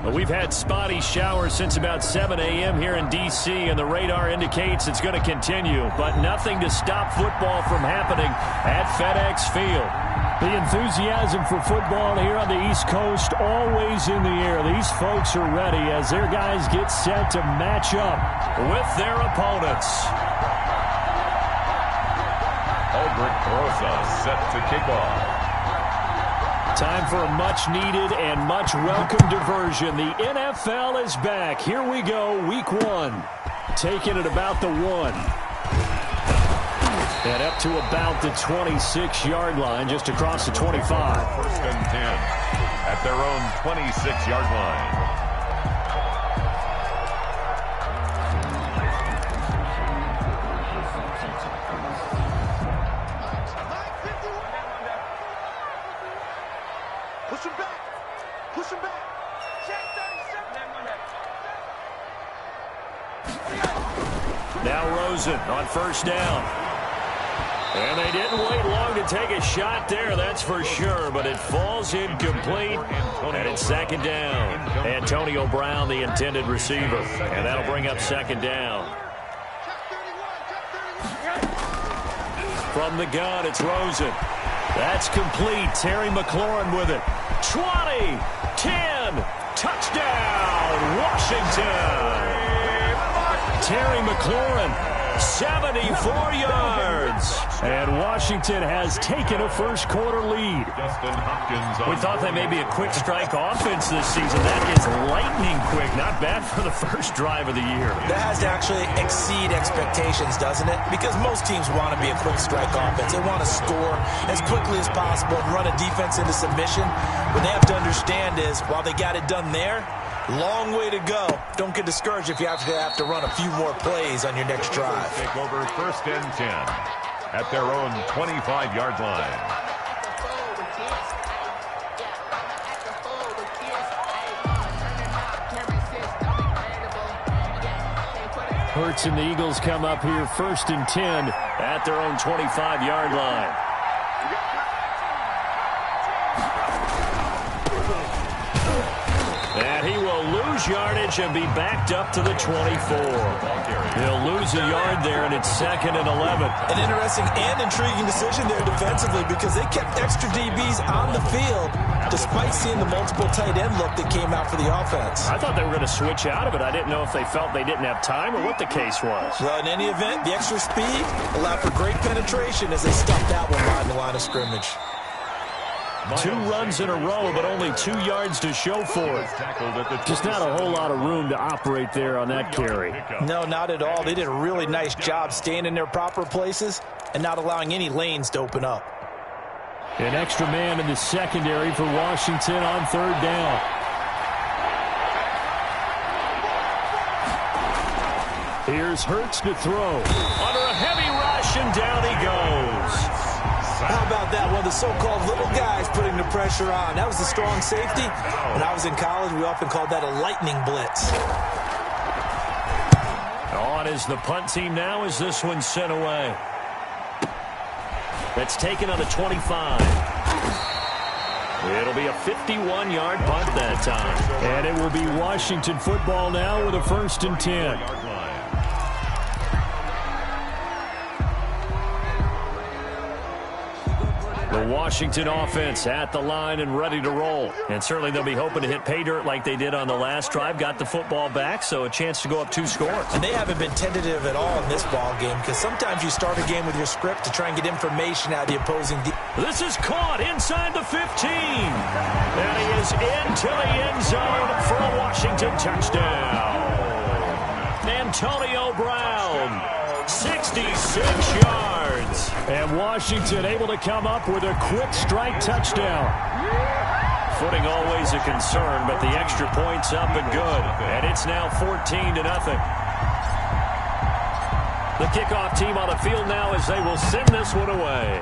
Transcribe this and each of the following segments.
Well, we've had spotty showers since about 7 a.m. here in D.C., and the radar indicates it's going to continue, but nothing to stop football from happening at FedEx Field. The enthusiasm for football here on the East Coast always in the air. These folks are ready as their guys get set to match up with their opponents. Aldrich Barrosa set to kick off. Time for a much-needed and much-welcome diversion. The NFL is back. Here we go, Week 1. Taking it about the 1. And up to about the 26-yard line, just across the 25. First and 10 at their own 26-yard line. Now Rosen on first down. And they didn't wait long to take a shot there, that's for sure, but it falls incomplete, and it's second down. Antonio Brown, the intended receiver, and that'll bring up second down. From the gun, it's Rosen. That's complete. Terry McLaurin with it. 20, 10, touchdown, Washington. Terry McLaurin, 74 yards. And Washington has taken a first-quarter lead. We thought they may be a quick strike offense this season. That is lightning quick. Not bad for the first drive of the year. That has to actually exceed expectations, doesn't it? Because most teams want to be a quick strike offense. They want to score as quickly as possible and run a defense into submission. What they have to understand is, while they got it done there, long way to go. Don't get discouraged if you have to run a few more plays on your next drive. Take over first and 10 at their own 25-yard line. Hurts and the Eagles come up here first and 10 at their own 25-yard line. And he will lose yardage and be backed up to the 24. He'll lose a yard there, and it's second and 11. An interesting and intriguing decision there defensively because they kept extra DBs on the field despite seeing the multiple tight end look that came out for the offense. I thought they were going to switch out of it. I didn't know if they felt they didn't have time or what the case was. Well, in any event, the extra speed allowed for great penetration as they stuffed that one behind the line of scrimmage. 2 runs in a row, but only 2 yards to show for it. Just not a whole lot of room to operate there on that carry. No, not at all. They did a really nice job staying in their proper places and not allowing any lanes to open up. An extra man in the secondary for Washington on third down. Here's Hurts to throw. Under a heavy rush, and down he goes. How about that? One of the so-called little guys putting the pressure on. That was the strong safety. When I was in college, we often called that a lightning blitz. On is the punt team now as this one's sent away. That's taken on the 25. It'll be a 51-yard punt that time. And it will be Washington football now with a first and 10. The Washington offense at the line and ready to roll. And certainly they'll be hoping to hit pay dirt like they did on the last drive. Got the football back, so a chance to go up 2 scores. And they haven't been tentative at all in this ball game because sometimes you start a game with your script to try and get information out of the opposing This is caught inside the 15. And he is into the end zone for a Washington touchdown. Antonio Brown, 66 yards. And Washington able to come up with a quick strike touchdown. Footing always a concern, but the extra point's up and good. And it's now 14-0. The kickoff team on the field now as they will send this one away.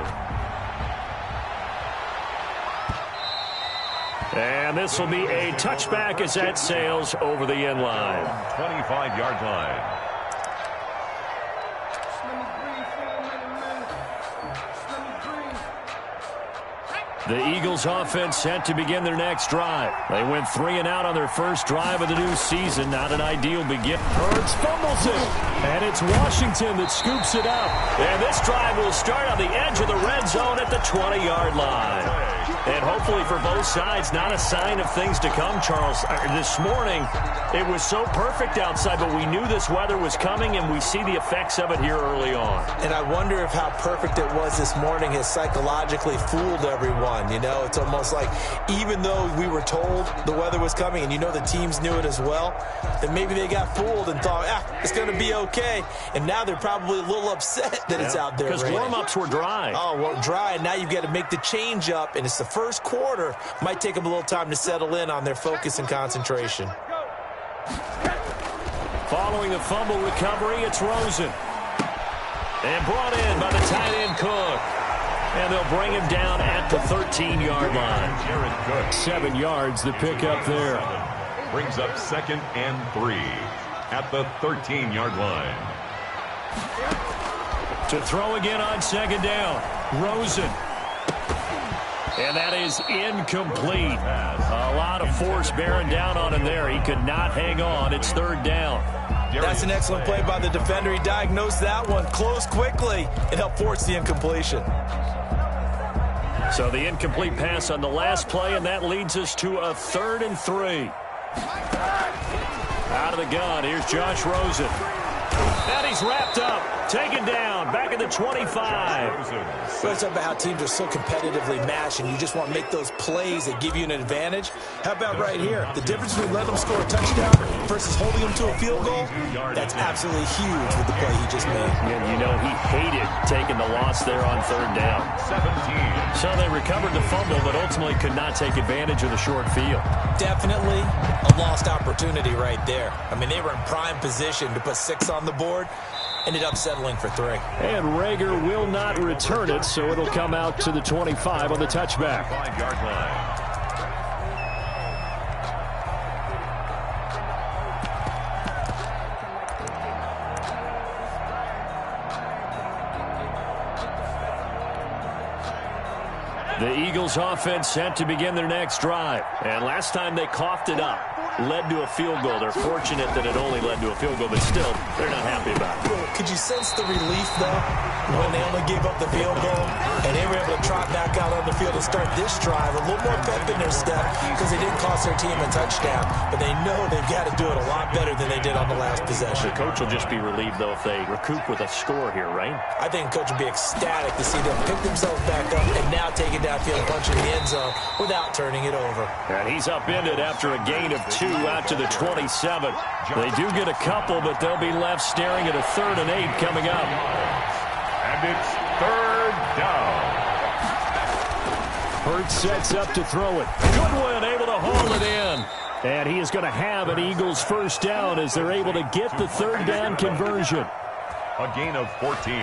And this will be a touchback as that sails over the end line. 25-yard line. The Eagles offense set to begin their next drive. They went 3 and out on their first drive of the new season. Not an ideal begin. Hurts fumbles it. And it's Washington that scoops it up. And this drive will start on the edge of the red zone at the 20-yard line. And hopefully for both sides, not a sign of things to come, Charles. This morning, it was so perfect outside, but we knew this weather was coming, and we see the effects of it here early on. And I wonder if how perfect it was this morning has psychologically fooled everyone. You know, it's almost like even though we were told the weather was coming, and you know the teams knew it as well, that maybe they got fooled and thought, it's going to be okay. And now they're probably a little upset that it's out there. Because warm-ups were dry. Oh, well, dry, and now you've got to make the change up, and it's the first quarter. Might take them a little time to settle in on their focus and concentration. Following the fumble recovery, it's Rosen. And brought in by the tight end Cook. And they'll bring him down at the 13-yard line. Jared Cook. 7 yards the pickup there. Brings up 2nd and 3 at the 13-yard line. To throw again on 2nd down. Rosen. And that is incomplete. A lot of force bearing down on him there. He could not hang on. It's 3rd down. That's an excellent play by the defender. He diagnosed that one, closed quickly, and helped force the incompletion. So the incomplete pass on the last play, and that leads us to a 3rd and 3. Out of the gun, here's Josh Rosen. And he's wrapped up, taken down, back at the 25. Well, it's about how teams are so competitively matched, and you just want to make those plays that give you an advantage. How about right here? The difference between letting them score a touchdown versus holding them to a field goal, that's absolutely huge with the play he just made. And you know he hated taking the loss there on 3rd down. 17. So they recovered the fumble, but ultimately could not take advantage of the short field. Definitely a lost opportunity right there. I mean, they were in prime position to put 6 on the board. Ended up settling for 3. And Rager will not return it, so it'll come out to the 25 on the touchback. 5-yard line. The Eagles offense set to begin their next drive. And last time they coughed it up, led to a field goal. They're fortunate that it only led to a field goal, but still, they're not happy about it. Could you sense the relief, though, when they only gave up the field goal and they were able to trot back out on the field and start this drive? A little more pep in their step because they didn't cost their team a touchdown, but they know they've got to do it a lot better than they did on the last possession. The coach will just be relieved, though, if they recoup with a score here, right? I think the coach will be ecstatic to see them pick themselves back up and now take it downfield and punch in the end zone without turning it over. And he's upended after a gain of 2 out to the 27. They do get a couple, but they'll be left staring at a 3rd and 8 coming up. And it's 3rd down. Hurts sets up to throw it. Goodwin able to haul it in. And he is going to have an Eagles first down as they're able to get the 3rd down conversion. A gain of 14.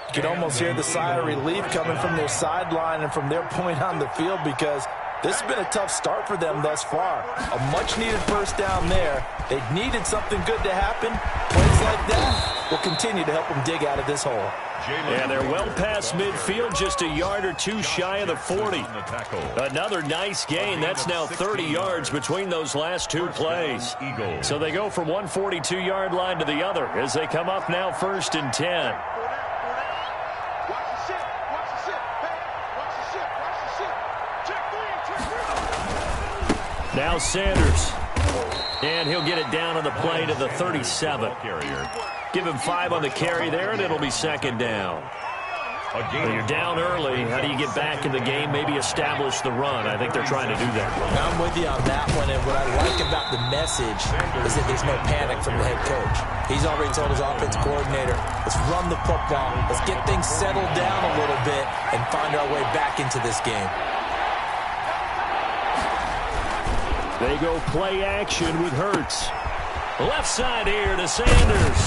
You can almost hear the sigh of relief coming from their sideline and from their point on the field because this has been a tough start for them thus far. A much-needed first down there. They needed something good to happen. Plays like that will continue to help them dig out of this hole. Yeah, they're well past midfield, just a yard or 2 shy of the 40. Another nice gain. That's now 30 yards between those last 2 plays. So they go from one 42-yard line to the other as they come up now 1st and 10. Now Sanders. And he'll get it down on the play to the 37. Give him 5 on the carry there, and it'll be 2nd down. Well, you're down early. How do you get back in the game? Maybe establish the run. I think they're trying to do that. I'm with you on that one, and what I like about the message is that there's no panic from the head coach. He's already told his offense coordinator, let's run the football, let's get things settled down a little bit, and find our way back into this game. They go play action with Hurts. Left side here to Sanders.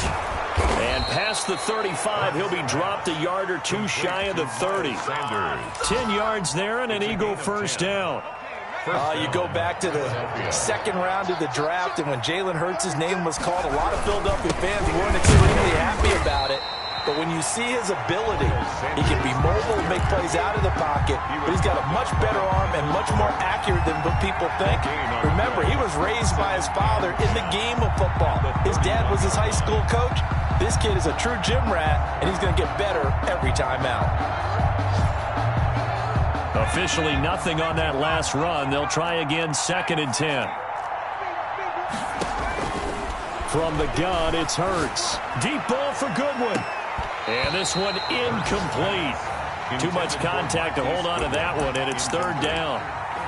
And past the 35, he'll be dropped a yard or 2 shy of the 30. 10 yards there and an Eagle first down. You go back to the 2nd round of the draft, and when Jalen Hurts' name was called, a lot of Philadelphia fans weren't extremely happy about it. but when you see his ability, he can be mobile and make plays out of the pocket, but he's got a much better arm and much more accurate than what people think. Remember, he was raised by his father in the game of football. His dad was his high school coach. This kid is a true gym rat, and he's going to get better every time out. Officially nothing on that last run. They'll try again, 2nd and 10. From the gun, it's Hurts. Deep ball for Goodwin. And this one incomplete. Too much contact to hold on to that one, and it's 3rd down.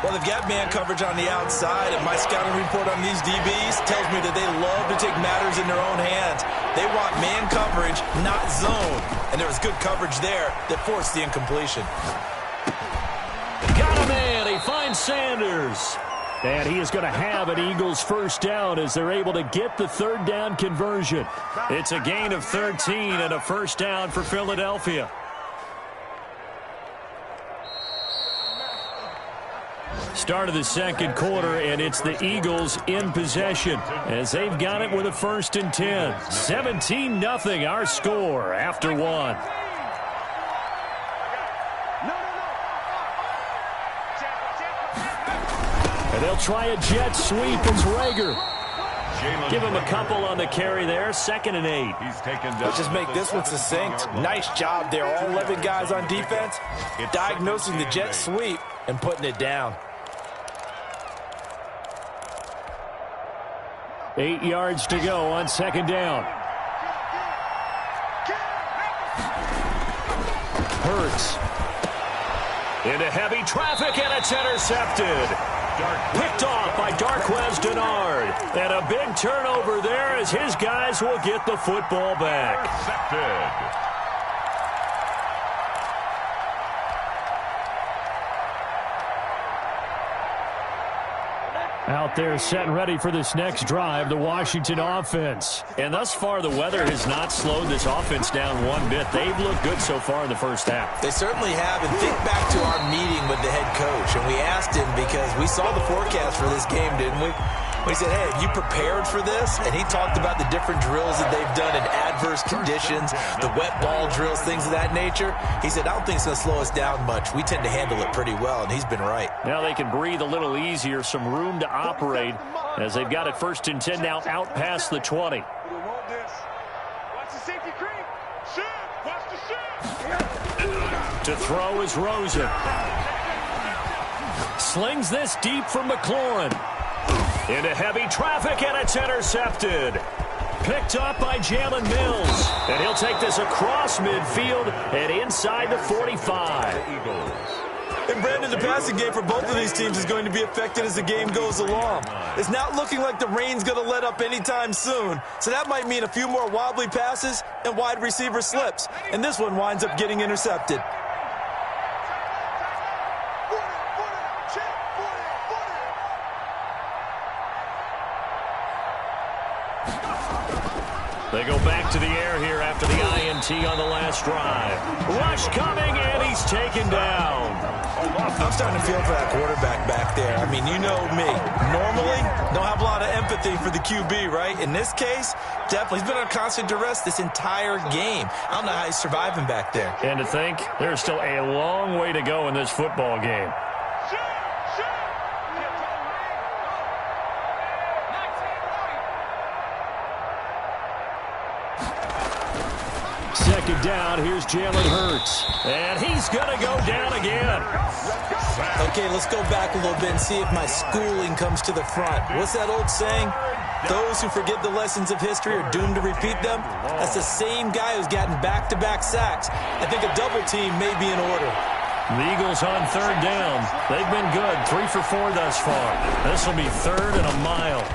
Well, they've got man coverage on the outside, and my scouting report on these DBs tells me that they love to take matters in their own hands. They want man coverage, not zone. And there was good coverage there that forced the incompletion. Got a man. He finds Sanders. And he is going to have an Eagles 1st down as they're able to get the 3rd down conversion. It's a gain of 13 and a 1st down for Philadelphia. Start of the 2nd quarter, and it's the Eagles in possession as they've got it with a 1st and 10. 17-0 our score after 1. And they'll try a jet sweep. It's Rager. Give him a couple on the carry there. 2nd and 8. Let's just make this one succinct. Nice job there. All 11 guys on defense diagnosing the jet sweep and putting it down. 8 yards to go on 2nd down. Hurts. Into heavy traffic, and it's intercepted. Picked off by Darqueze Dennard. And a big turnover there as his guys will get the football back. Intercepted. Out there set and ready for this next drive, the Washington offense. And thus far, the weather has not slowed this offense down one bit. They've looked good so far in the 1st half. They certainly have. And think back to our meeting with the head coach. And we asked him because we saw the forecast for this game, didn't we? We said, hey, have you prepared for this? And he talked about the different drills that they've done in adverse conditions, the wet ball drills, things of that nature. He said, I don't think it's going to slow us down much. We tend to handle it pretty well, and he's been right. Now they can breathe a little easier, some room to operate as they've got it 1st and 10 now out past the 20. To throw is Rosen. Slings this deep for McLaurin. Into heavy traffic, and it's intercepted. Picked up by Jalen Mills. And he'll take this across midfield and inside the 45. And Brandon, the passing game for both of these teams is going to be affected as the game goes along. It's not looking like the rain's going to let up anytime soon. So that might mean a few more wobbly passes and wide receiver slips. And this one winds up getting intercepted. They go back to the air here after the INT on the last drive. Rush coming, and he's taken down. I'm starting to feel for that quarterback back there. I mean, you know me. Normally, don't have a lot of empathy for the QB, right? In this case, definitely. He's been under constant duress this entire game. I don't know how he's surviving back there. And to think, there's still a long way to go in this football game. Second down, here's Jalen Hurts. And he's going to go down again. Okay, let's go back a little bit and see if my schooling comes to the front. What's that old saying? Those who forget the lessons of history are doomed to repeat them. That's the same guy who's gotten back-to-back sacks. I think a double team may be in order. The Eagles on 3rd down. They've been good, 3 for 4 thus far. This will be 3rd and a mile.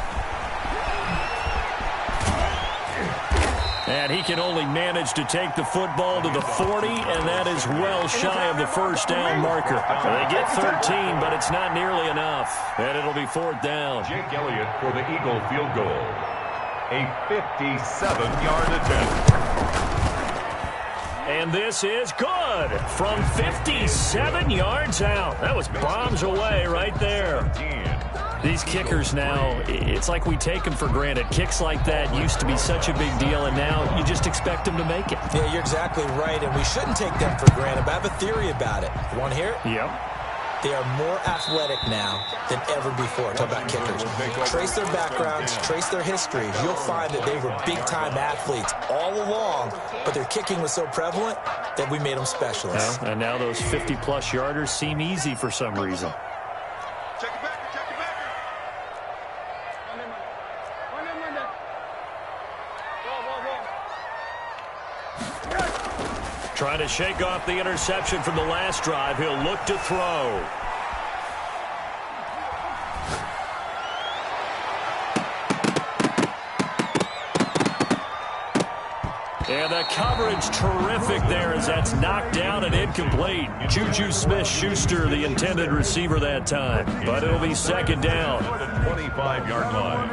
And he can only manage to take the football to the 40, and that is well shy of the 1st down marker. They get 13, but it's not nearly enough. And it'll be 4th down. Jake Elliott for the Eagle field goal. A 57-yard attempt. And this is good from 57 yards out. That was bombs away right there. These kickers now, it's like we take them for granted. Kicks like that used to be such a big deal, and now you just expect them to make it. Yeah, you're exactly right, and we shouldn't take them for granted, but I have a theory about it. You want to hear it? Yep. They are more athletic now than ever before. Talk about kickers. Trace their backgrounds, trace their history. You'll find that they were big-time athletes all along, but their kicking was so prevalent that we made them specialists. Yeah, and now those 50-plus yarders seem easy for some reason. Trying to shake off the interception from the last drive. He'll look to throw. And the coverage terrific there as that's knocked down and incomplete. Juju Smith-Schuster, the intended receiver that time. But it'll be second down. 25-yard line.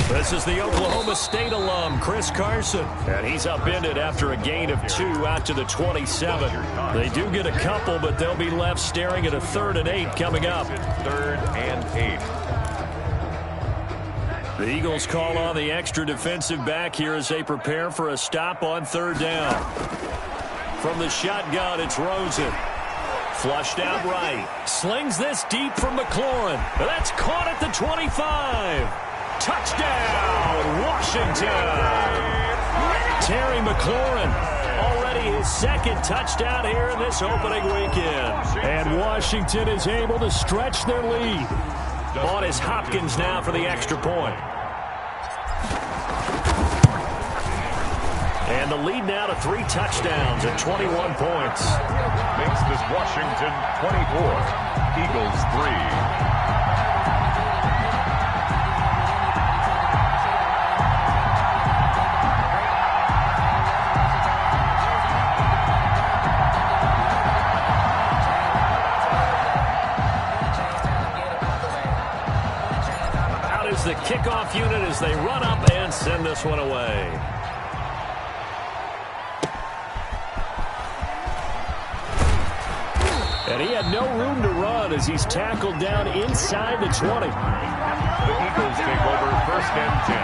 This is the Oklahoma State alum, Chris Carson. And he's upended after a gain of 2 out to the 27. They do get a couple, but they'll be left staring at a 3rd and 8 coming up. 3rd and 8. The Eagles call on the extra defensive back here as they prepare for a stop on 3rd down. From the shotgun, it's Rosen. Flushed out right. Slings this deep from McLaurin. That's caught at the 25. Touchdown, Washington. Terry McLaurin, already his 2nd touchdown here in this opening weekend. And Washington is able to stretch their lead. On is Hopkins now for the extra point. And the lead now to 3 touchdowns at 21 points. Makes this Washington 24, Eagles 3. The kickoff unit as they run up and send this one away. And he had no room to run as he's tackled down inside the 20. The Eagles take over 1st and 10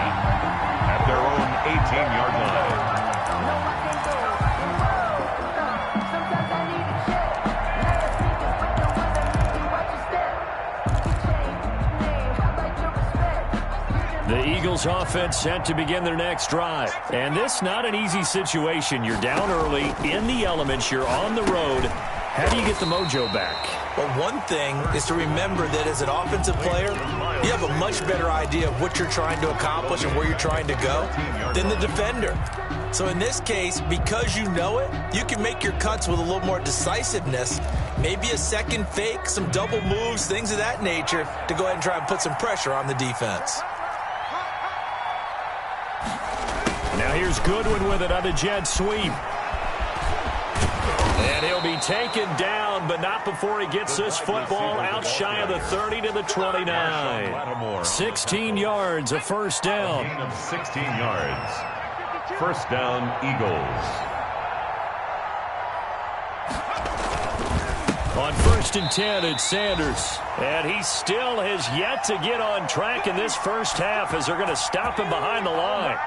at their own 18-yard line. The Eagles offense set to begin their next drive. And this not an easy situation. You're down early, in the elements, you're on the road. How do you get the mojo back? Well, one thing is to remember that as an offensive player, you have a much better idea of what you're trying to accomplish and where you're trying to go than the defender. So in this case, because you know it, you can make your cuts with a little more decisiveness, maybe a second fake, some double moves, things of that nature, to go ahead and try and put some pressure on the defense. Now here's Goodwin with it on the jet sweep. And he'll be taken down, but not before he gets this football out shy of the 30 to the 29. 16 yards, a 1st down. Gain of 16 yards. 1st down, Eagles. On 1st and 10, it's Sanders. And he still has yet to get on track in this first half as they're going to stop him behind the line.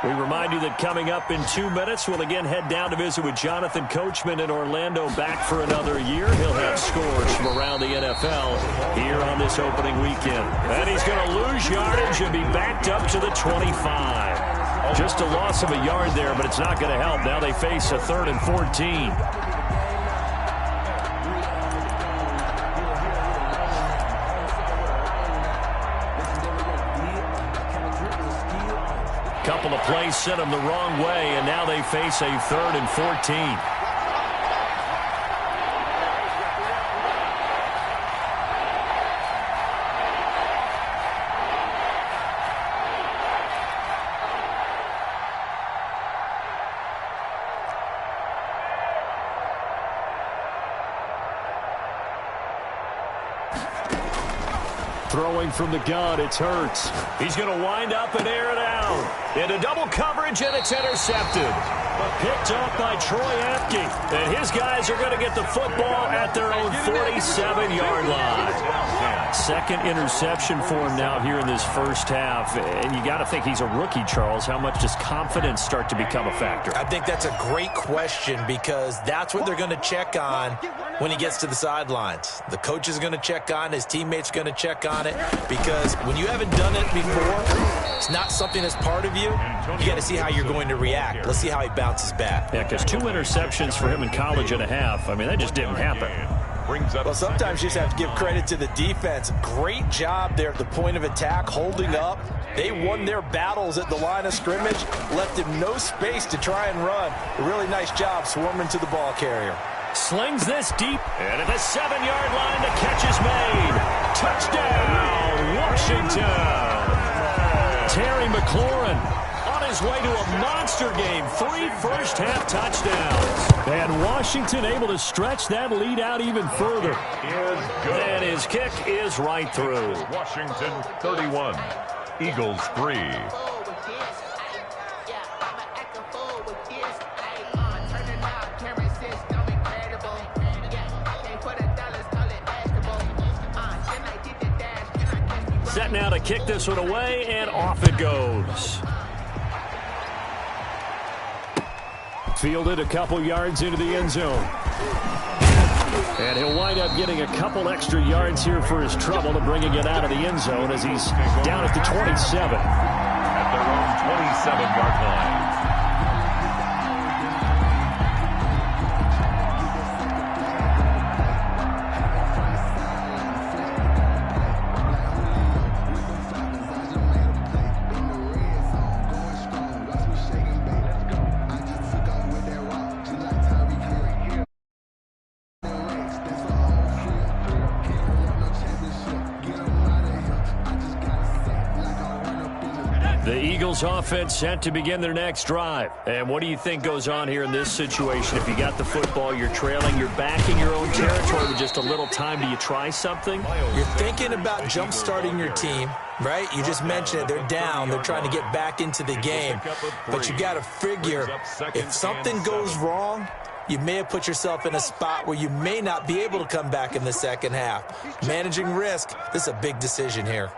We remind you that coming up in 2 minutes, we'll again head down to visit with Jonathan Coachman in Orlando, back for another year. He'll have scores from around the NFL here on this opening weekend. And he's going to lose yardage and be backed up to the 25. Just a loss of a yard there, but it's not going to help. Now they face a 3rd and 14. Couple of plays sent them the wrong way, and now they face a 3rd and 14. Throwing from the gun, it's Hurts. He's going to wind up and air it out. Into double coverage, and it's intercepted. Picked up by Troy Apke. And his guys are going to get the football at their own 47-yard line. Second interception for him now here in this first half. And you got to think he's a rookie, Charles. How much does confidence start to become a factor? I think that's a great question because that's what they're going to check on when he gets to the sidelines. The coach is going to check on, his teammates going to check on it, because when you haven't done it before, it's not something that's part of you. You got to see how you're going to react. Let's see how he bounces back. Yeah, because 2 interceptions for him in college and a half. I mean, that just didn't happen. Well, sometimes you just have to give credit to the defense. Great job there at the point of attack, holding up. They won their battles at the line of scrimmage, left him no space to try and run. A really nice job swarming to the ball carrier. Slings this deep, and at the 7-yard line, the catch is made. Touchdown, Washington. Terry McLaurin on his way to a monster game. 3 first-half touchdowns. And Washington able to stretch that lead out even further. And his kick is right through. Washington 31, Eagles 3. Set now to kick this one away, and off it goes. Fielded a couple yards into the end zone. And he'll wind up getting a couple extra yards here for his trouble to bringing it out of the end zone as he's down at the 27. At their own 27-yard line. Offense set to begin their next drive. And what do you think goes on here in this situation? If you got the football, you're trailing, you're back in your own territory with just a little time. Do you try something? You're thinking about jump-starting your team, right? You just mentioned it. They're down. They're trying to get back into the game. But you got to figure, if something goes wrong, you may have put yourself in a spot where you may not be able to come back in the second half. Managing risk, this is a big decision here.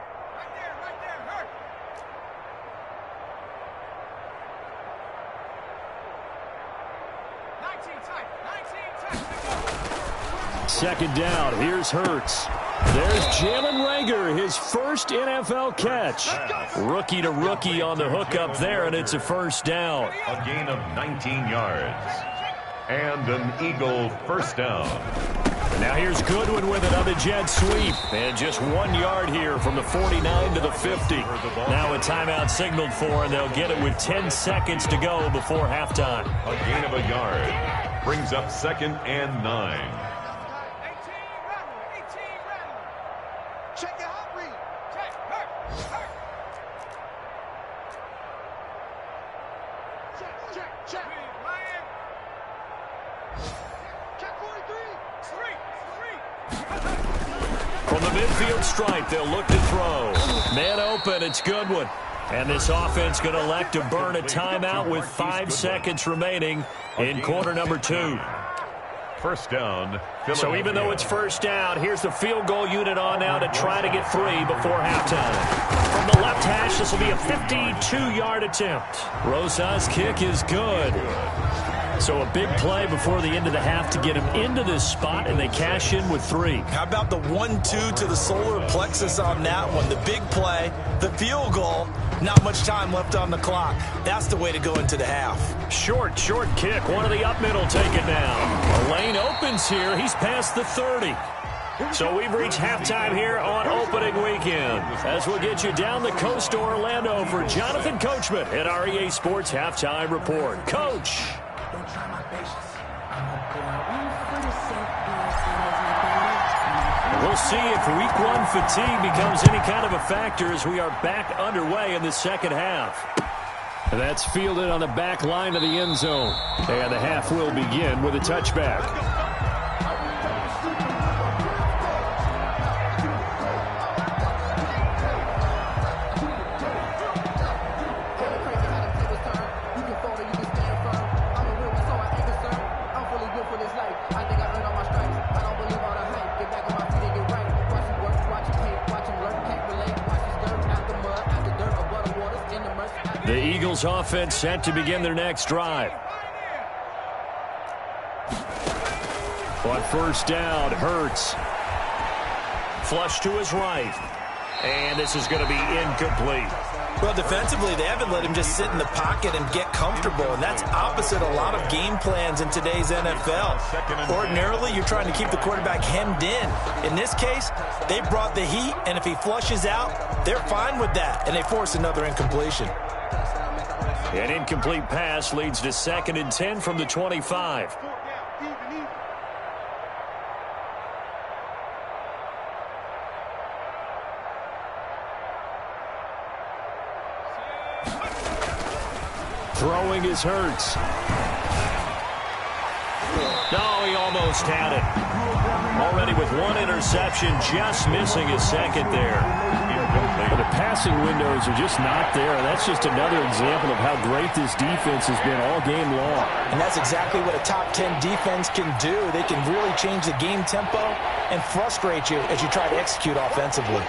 Second down, here's Hurts. There's Jalen Reagor, his first NFL catch. Rookie to rookie on the hook up there, and it's a first down. A gain of 19 yards. And an Eagle first down. Now here's Goodwin with it on the jet sweep. And just 1 yard here from the 49 to the 50. Now a timeout signaled for, and they'll get it with 10 seconds to go before halftime. A gain of a yard. Brings up 2nd and 9. From the midfield stripe, they'll look to throw. Man open, it's Goodwin. And this offense going to elect to burn a timeout with 5 seconds remaining in quarter number 2. First down. So even though it's first down, here's the field goal unit on now to try to get 3 before halftime. From the left hash, this will be a 52-yard attempt. Rosa's kick is good. So a big play before the end of the half to get him into this spot, and they cash in with 3. How about the 1-2 to the solar plexus on that one? The big play, the field goal, not much time left on the clock. That's the way to go into the half. Short kick. One of the up middle take it down. A lane opens here. He's past the 30. So we've reached halftime here on opening weekend. As we'll get you down the coast to Orlando for Jonathan Coachman at our EA Sports Halftime Report. Coach. We'll see if week 1 fatigue becomes any kind of a factor as we are back underway in the second half. And that's fielded on the back line of the end zone. And the half will begin with a touchback. The Eagles offense set to begin their next drive. On first down, Hurts. Flush to his right. And this is going to be incomplete. Well, defensively, they haven't let him just sit in the pocket and get comfortable, and that's opposite a lot of game plans in today's NFL. Ordinarily, you're trying to keep the quarterback hemmed in. In this case, they brought the heat, and if he flushes out, they're fine with that, and they force another incompletion. An incomplete pass leads to 2nd and 10 from the 25. Throwing is Hurts. No, he almost had it. Already with one interception, just missing his second there. But the passing windows are just not there. That's just another example of how great this defense has been all game long. And that's exactly what a top 10 defense can do. They can really change the game tempo and frustrate you as you try to execute offensively.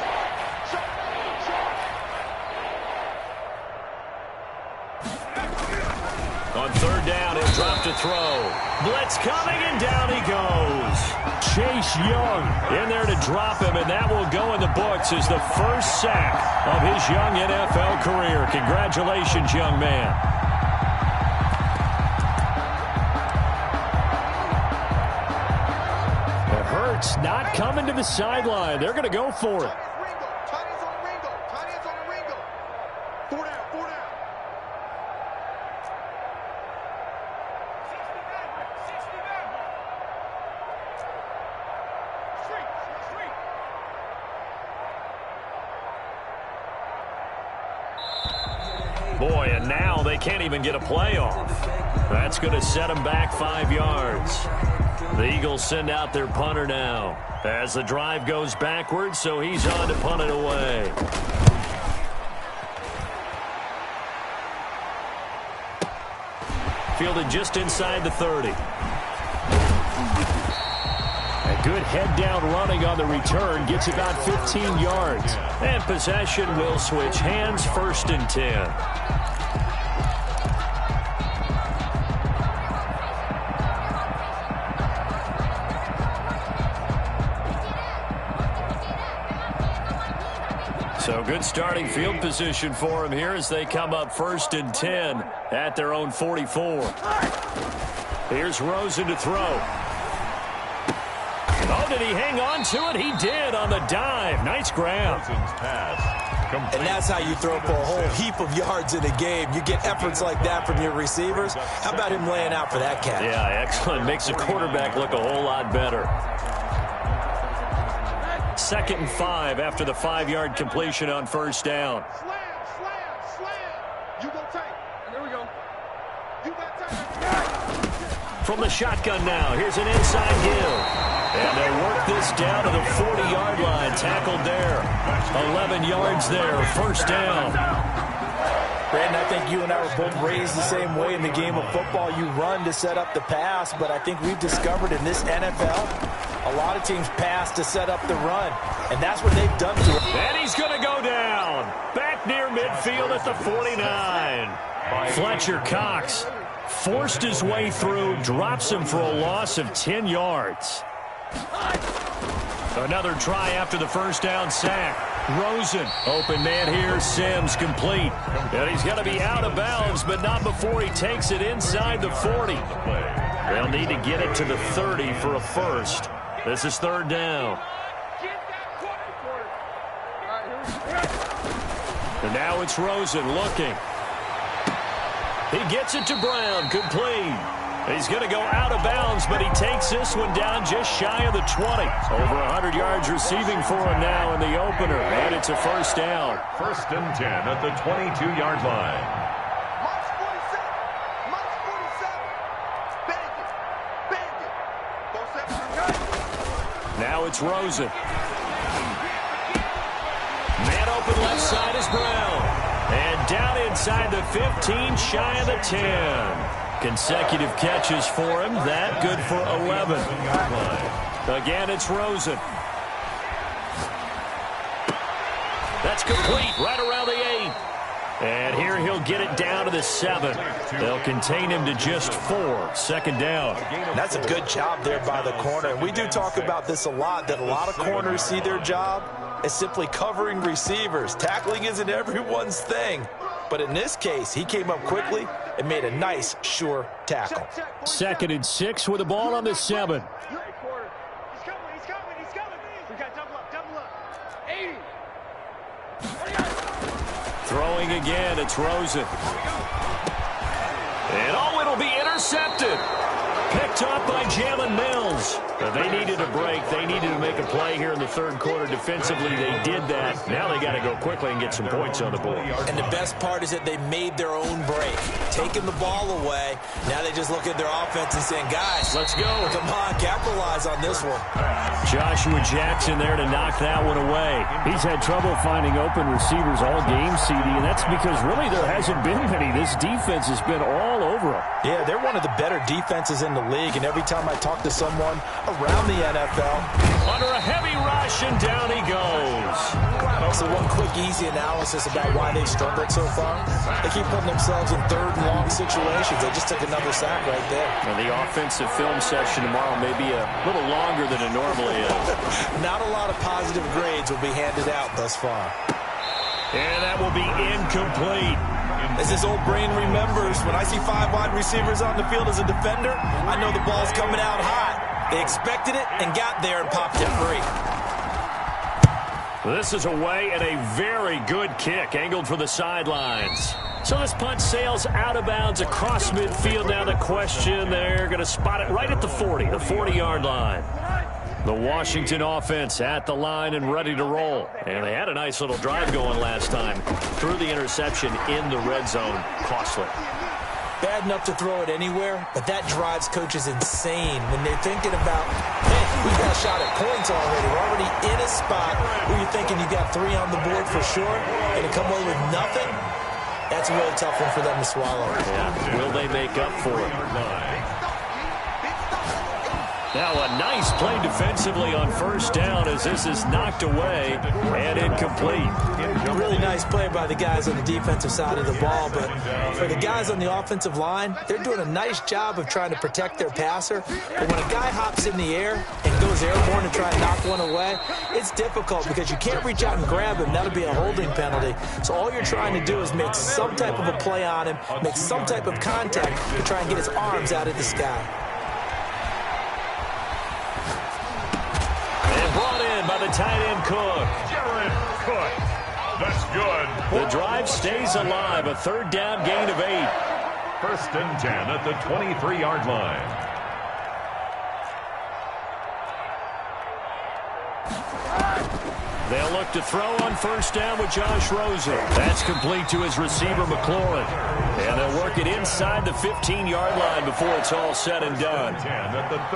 On third down, he'll drop to throw. Blitz coming, and down he goes. Chase Young in there to drop him, and that will go in the books as the first sack of his young NFL career. Congratulations, young man. The Hurts not coming to the sideline. They're going to go for it. Boy, and now they can't even get a play off. That's going to set them back 5 yards. The Eagles send out their punter now as the drive goes backwards, so he's on to punt it away. Fielded just inside the 30. A good head-down running on the return gets about 15 yards. And possession will switch hands, 1st and 10. So good starting field position for him here as they come up 1st and 10 at their own 44. Here's Rosen to throw. Oh, did he hang on to it? He did on the dive. Nice grab. And that's how you throw for a whole heap of yards in a game. You get efforts like that from your receivers. How about him laying out for that catch? Yeah, excellent. Makes the quarterback look a whole lot better. 2nd and 5 after the 5-yard completion on first down. Slam. You go tight. There we go. You got tight. From the shotgun now, here's an inside give. And they work this down to the 40-yard line. Tackled there. 11 yards there. 1st down. Brandon, I think you and I were both raised the same way in the game of football. You run to set up the pass, but I think we've discovered in this NFL, a lot of teams pass to set up the run, and that's what they've done to it. And he's going to go down. Back near midfield at the 49. Fletcher Cox forced his way through, drops him for a loss of 10 yards. Another try after the 1st down sack. Rosen, open man here, Sims complete. And he's going to be out of bounds, but not before he takes it inside the 40. They'll need to get it to the 30 for a first. This is 3rd down. And now it's Rosen looking. He gets it to Brown, complete. He's going to go out of bounds, but he takes this one down just shy of the 20. Over 100 yards receiving for him now in the opener, and it's a 1st down. 1st and 10 at the 22-yard line. March 47. Now it's Rosen. Man open left side is Brown. And down inside the 15, shy of the 10. Consecutive catches for him. That good for 11. Again, it's Rosen. That's complete right around the 8. And here he'll get it down to the 7. They'll contain him to just 4. Second down. That's a good job there by the corner. And we do talk about this a lot, that a lot of corners see their job as simply covering receivers. Tackling isn't everyone's thing. But in this case, he came up quickly and made a nice, sure tackle. 2nd and 6 with the ball on the 7. Throwing again, it's Rosen. And it'll be intercepted. Picked up by Jalen Mills. But they needed a break. They needed to make a play here in the 3rd quarter. Defensively, they did that. Now they got to go quickly and get some points on the board. And the best part is that they made their own break. Taking the ball away. Now they just look at their offense and saying, guys, let's go. Come on, capitalize on this one. Joshua Jackson there to knock that one away. He's had trouble finding open receivers all game, CD, and that's because really there hasn't been many. This defense has been all over them. Yeah, they're one of the better defenses in the league, and every time I talk to someone around the NFL, under a heavy rush, and down he goes. So one quick, easy analysis about why they've struggled so far. They keep putting themselves in 3rd and long situations. They just took another sack right there. And the offensive film session tomorrow may be a little longer than it normally is. Not a lot of positive grades will be handed out thus far. And that will be incomplete. As this old brain remembers, when I see 5 wide receivers on the field as a defender, I know the ball's coming out hot. They expected it and got there and popped it free. This is away and a very good kick, angled for the sidelines. So this punt sails out of bounds across midfield. Now the question, they're going to spot it right at the 40, the 40-yard line. The Washington offense at the line and ready to roll. And they had a nice little drive going last time. Threw the interception in the red zone. Costly. Bad enough to throw it anywhere, but that drives coaches insane when they're thinking about, hey, we got a shot at points already. We're already in a spot where you're thinking you got 3 on the board for sure, and to come away with nothing, that's a really tough one for them to swallow. Yeah. Will they make up for it? Now a nice play defensively on 1st down as this is knocked away and incomplete. A really nice play by the guys on the defensive side of the ball, but for the guys on the offensive line, they're doing a nice job of trying to protect their passer. But when a guy hops in the air and goes airborne to try and knock one away, it's difficult because you can't reach out and grab him. That'll be a holding penalty. So all you're trying to do is make some type of a play on him, make some type of contact to try and get his arms out of the sky. By the tight end Cook. Jared Cook. That's good. The drive stays alive. A 3rd down gain of 8. 1st and 10 at the 23-yard line. They'll look to throw on 1st down with Josh Rosen. That's complete to his receiver, McLaurin. And they'll work it inside the 15-yard line before it's all said and done.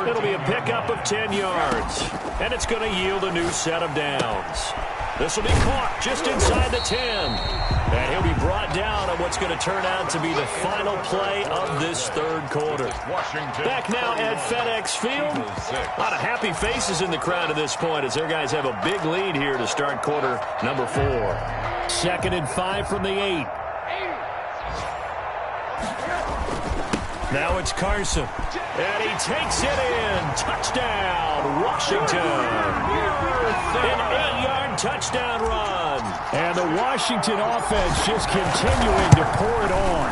It'll be a pickup of 10 yards. And it's going to yield a new set of downs. This will be caught just inside the 10. And he'll be brought down on what's going to turn out to be the final play of this 3rd quarter. Back now at FedEx Field. A lot of happy faces in the crowd at this point as their guys have a big lead here to start quarter number 4. 2nd and 5 from the 8. Now it's Carson. And he takes it in. Touchdown, Washington. An 8-yard touchdown run. And the Washington offense just continuing to pour it on.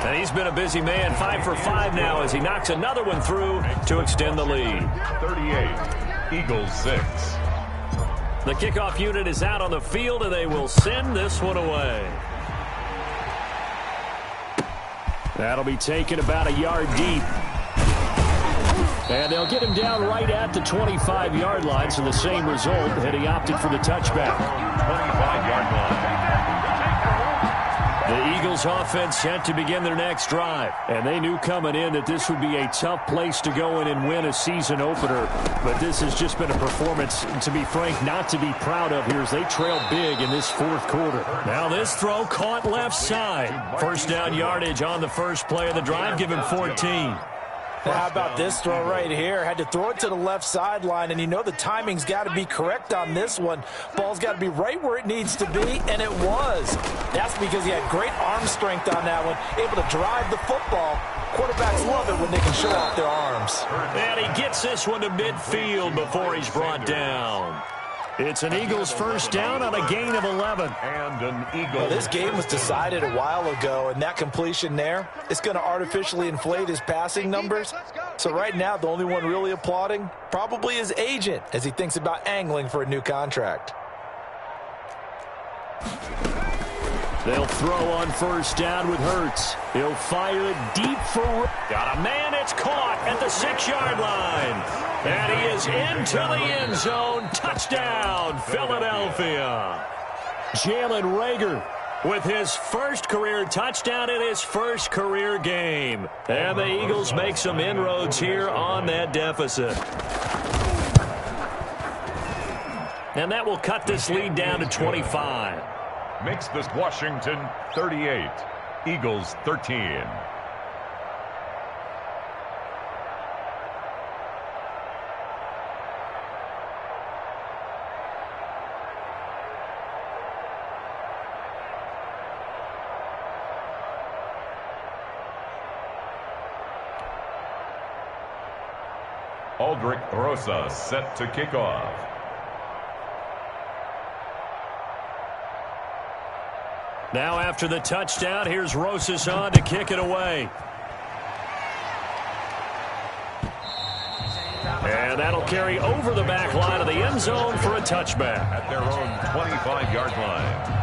And he's been a busy man. 5 for 5 now as he knocks another one through to extend the lead. 38, Eagles 6. The kickoff unit is out on the field, and they will send this one away. That'll be taken about a yard deep. And they'll get him down right at the 25-yard line, so the same result, and he opted for the touchback. 25-yard line. The Eagles offense set to begin their next drive. And they knew coming in that this would be a tough place to go in and win a season opener. But this has just been a performance, to be frank, not to be proud of here as they trail big in this 4th quarter. Now this throw caught left side. 1st down yardage on the first play of the drive, give him 14. Well, how about this throw right here? Had to throw it to the left sideline, and you know the timing's got to be correct on this one. Ball's got to be right where it needs to be, and it was. That's because he had great arm strength on that one, able to drive the football. Quarterbacks love it when they can show off their arms. And he gets this one to midfield before he's brought down. It's an Eagles first down on a gain of 11. And an Eagle. Well, this game was decided a while ago, and that completion there is going to artificially inflate his passing numbers. So right now, the only one really applauding probably his agent as he thinks about angling for a new contract. They'll throw on first down with Hurts. He'll fire it deep for... Got a man, it's caught at the 6-yard line. And he is into the end zone. Touchdown, Philadelphia. Jalen Reagor with his first career touchdown in his first career game. And the Eagles make some inroads here on that deficit. And that will cut this lead down to 25. Makes this Washington 38, Eagles 13. Aldrich Rosas set to kick off. Now after the touchdown, here's Rosas on to kick it away. And that'll carry over the back line of the end zone for a touchback. At their own 25-yard line.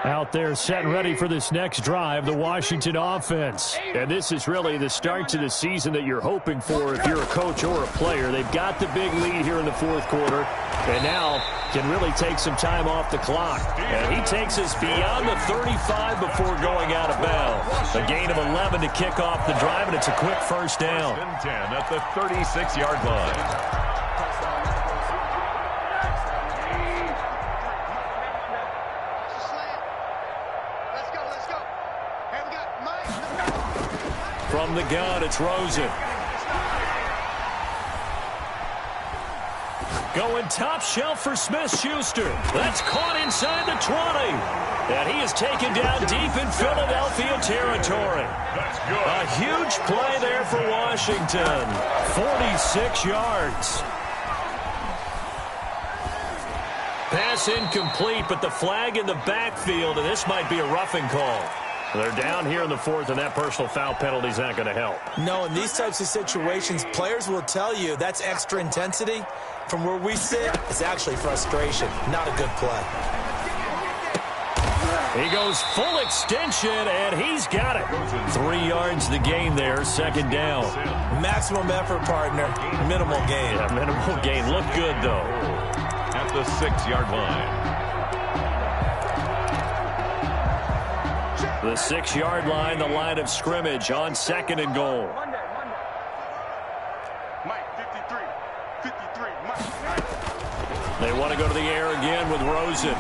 Out there set and ready for this next drive, the Washington offense. And this is really the start to the season that you're hoping for if you're a coach or a player. They've got the big lead here in the fourth quarter and now can really take some time off the clock. And he takes us beyond the 35 before going out of bounds. A gain of 11 to kick off the drive, and it's a quick first down. 10 at the 36-yard line. From the gun, it's Rosen. Going top shelf for Smith-Schuster. That's caught inside the 20. And he is taken down deep in Philadelphia territory. A huge play there for Washington. 46 yards. Pass incomplete, but the flag in the backfield, and this might be a roughing call. They're down here in the fourth, and that personal foul penalty is not going to help. No, in these types of situations, players will tell you that's extra intensity. From where we sit, it's actually frustration, not a good play. He goes full extension, and he's got it. 3 yards the gain there, second down. Maximum effort, partner. Minimal gain. Yeah, minimal gain. Look good, though. At the 6-yard line. The 6-yard line, the line of scrimmage on second and goal. They want to go to the air again with Rosen.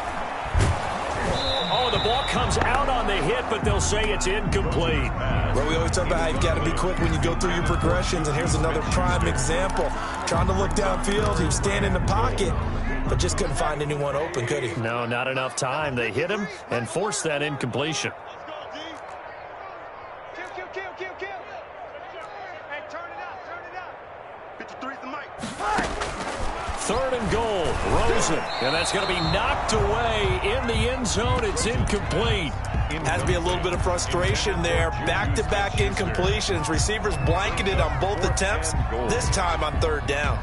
Oh, the ball comes out on the hit, but they'll say it's incomplete. Well, we always talk about how you've got to be quick when you go through your progressions, and here's another prime example. Trying to look downfield, he was standing in the pocket, but just couldn't find anyone open, could he? No, not enough time. They hit him and forced that incompletion. Third and goal, Rosen. And that's going to be knocked away in the end zone. It's incomplete. Has to be a little bit of frustration there. Back-to-back incompletions. Receivers blanketed on both attempts, this time on third down.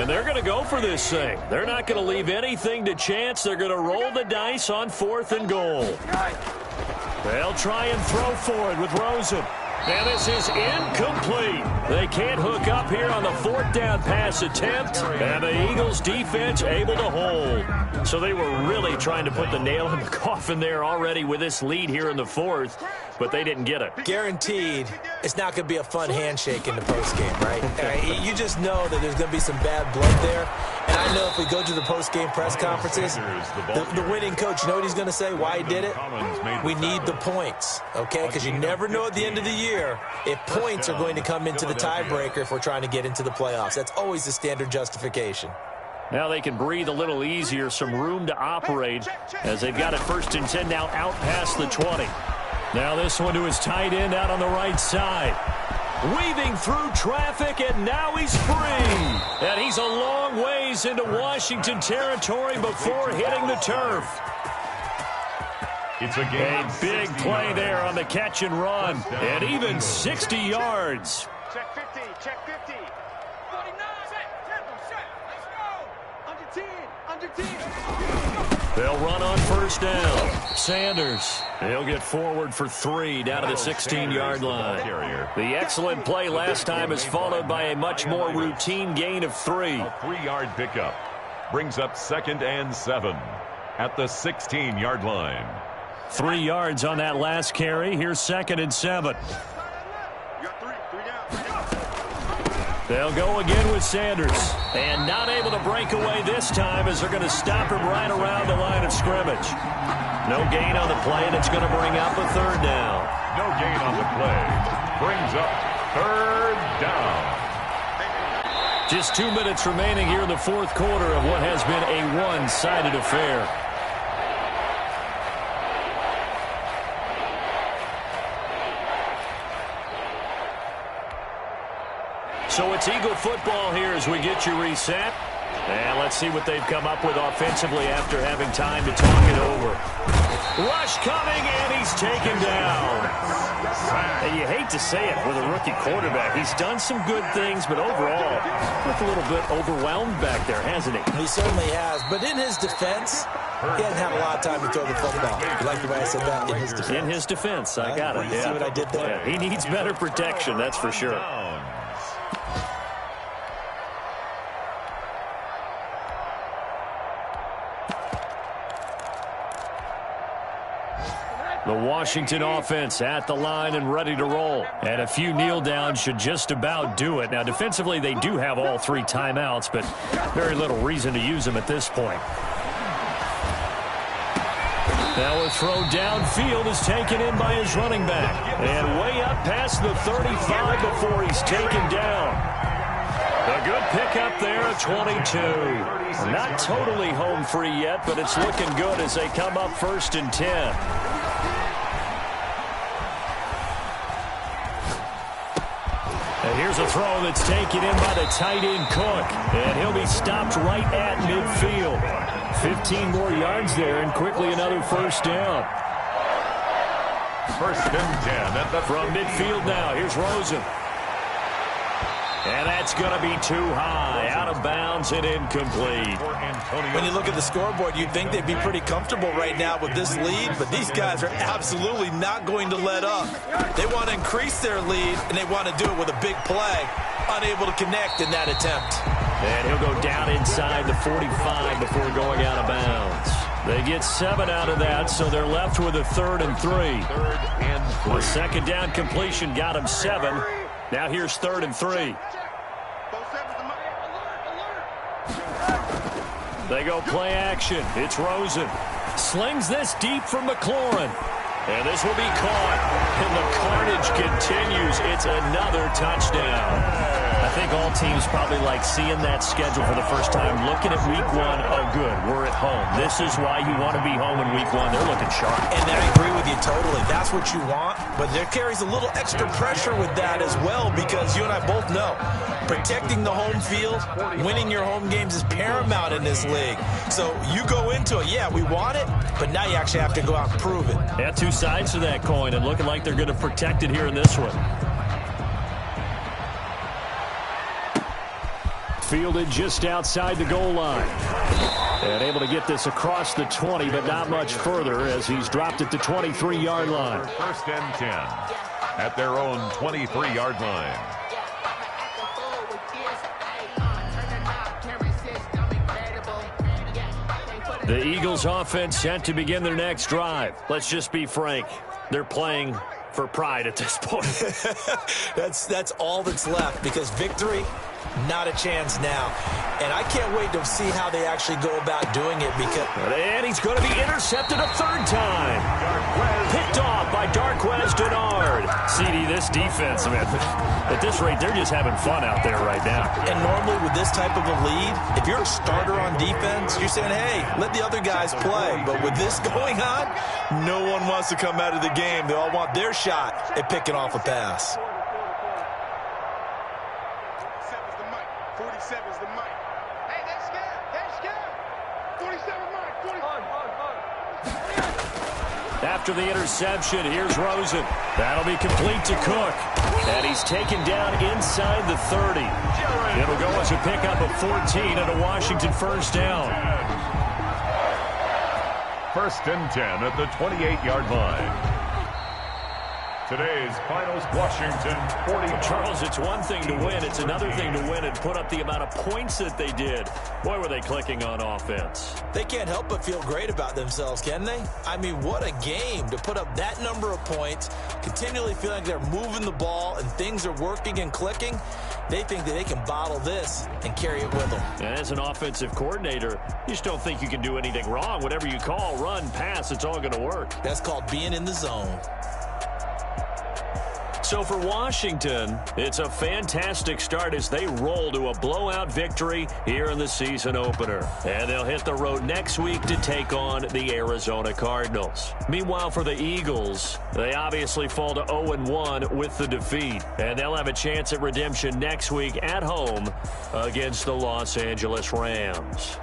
And they're going to go for this thing. They're not going to leave anything to chance. They're going to roll the dice on 4th and goal. They'll try and throw for it with Rosen. And this is incomplete. They can't hook up here on the 4th down pass attempt. And the Eagles defense able to hold. So they were really trying to put the nail in the coffin there already with this lead here in the 4th. But they didn't get it. Guaranteed, it's not going to be a fun handshake in the postgame, right? You just know that there's going to be some bad blood there. And I know if we go to the postgame press conferences, the winning coach, you know what he's going to say, why he did it? We need the points, okay? Because you never know at the end of the year if points are going to come into the tiebreaker if we're trying to get into the playoffs. That's always the standard justification. Now they can breathe a little easier, some room to operate as they've got it 1st and 10 now out past the 20. Now this one to his tight end out on the right side. Weaving through traffic, and now he's free. And he's a long ways into Washington territory before hitting the turf. It's a big play there on the catch and run. And even 60 yards. Check 50, check 50. 49, set, let's go. Under 10. They'll run on 1st down. Sanders, he'll get forward for 3 down to the 16-yard line. The excellent play last time is followed by a much more routine gain of 3. A 3-yard pickup brings up 2nd and 7 at the 16-yard line. 3 yards on that last carry. Here's 2nd and 7. You got 3 down. They'll go again with Sanders. And not able to break away this time as they're going to stop him right around the line of scrimmage. No gain on the play, and it's going to bring up a 3rd down. No gain on the play. Brings up 3rd down. Just 2 minutes remaining here in the 4th quarter of what has been a one-sided affair. So it's Eagle football here as we get you reset. And let's see what they've come up with offensively after having time to talk it over. Rush coming, and he's taken down. And you hate to say it with a rookie quarterback. He's done some good things, but overall, looked a little bit overwhelmed back there, hasn't he? He certainly has. But in his defense, he hasn't had a lot of time to throw the football. You like the way I said that? In his defense. In his defense, I got it. You see what I did there? Yeah, he needs better protection, that's for sure. The Washington offense at the line and ready to roll. And a few kneel downs should just about do it. Now, defensively, they do have all 3 timeouts, but very little reason to use them at this point. Now a throw downfield is taken in by his running back. And way up past the 35 before he's taken down. A good pickup there at 22. Not totally home free yet, but it's looking good as they come up 1st and 10. And here's a throw that's taken in by the tight end Cook. And he'll be stopped right at midfield. 15 more yards there, and quickly another 1st down. 1st and 10. From midfield now, here's Rosen. And that's going to be too high, out of bounds and incomplete. When you look at the scoreboard, you'd think they'd be pretty comfortable right now with this lead, but these guys are absolutely not going to let up. They want to increase their lead, and they want to do it with a big play. Unable to connect in that attempt. And he'll go down inside the 45 before going out of bounds. They get 7 out of that, so they're left with a 3rd and 3. 3rd and 3. The 2nd down completion got him 7. Now here's 3rd and 3. They go play action. It's Rosen. Slings this deep from McLaurin. And this will be caught. And the carnage continues. It's another touchdown. I think all teams probably like seeing that schedule for the first time, looking at week 1. Oh, good, we're at home. This is why you want to be home in week 1. They're looking sharp. And I agree with you totally. That's what you want, but there carries a little extra pressure with that as well, because you and I both know protecting the home field, winning your home games is paramount in this league. So you go into it, yeah, we want it, but now you actually have to go out and prove it. Yeah, 2 sides to that coin, and looking like they're going to protect it here in this one. fielded just outside the goal line. And able to get this across the 20, but not much further as he's dropped it to 23-yard line. First and 10 at their own 23-yard line. The Eagles offense set to begin their next drive. Let's just be frank. They're playing for pride at this point. That's all that's left, because victory, not a chance now. And I can't wait to see how they actually go about doing it. And he's going to be intercepted a third time. Picked off by Darqueze Dennard. CD, this defense, man, at this rate, they're just having fun out there right now. And normally with this type of a lead, if you're a starter on defense, you're saying, hey, let the other guys play. But with this going on, no one wants to come out of the game. They all want their shot at picking off a pass. 47's the mic. 47's the mic. Hey, they're scared. They're scared. 47 mic. 45. After the interception, here's Rosen. That'll be complete to Cook. And he's taken down inside the 30. It'll go as a pickup of 14 and a Washington first down. First and 10 at the 28-yard line. Today's finals, Washington 40. Charles, it's one thing to win. It's another thing to win and put up the amount of points that they did. Boy, were they clicking on offense. They can't help but feel great about themselves, can they? I mean, what a game to put up that number of points, continually feeling like they're moving the ball and things are working and clicking. They think that they can bottle this and carry it with them. And as an offensive coordinator, you just don't think you can do anything wrong. Whatever you call, run, pass, it's all going to work. That's called being in the zone. So for Washington, it's a fantastic start as they roll to a blowout victory here in the season opener. And they'll hit the road next week to take on the Arizona Cardinals. Meanwhile, for the Eagles, they obviously fall to 0-1 with the defeat. And they'll have a chance at redemption next week at home against the Los Angeles Rams.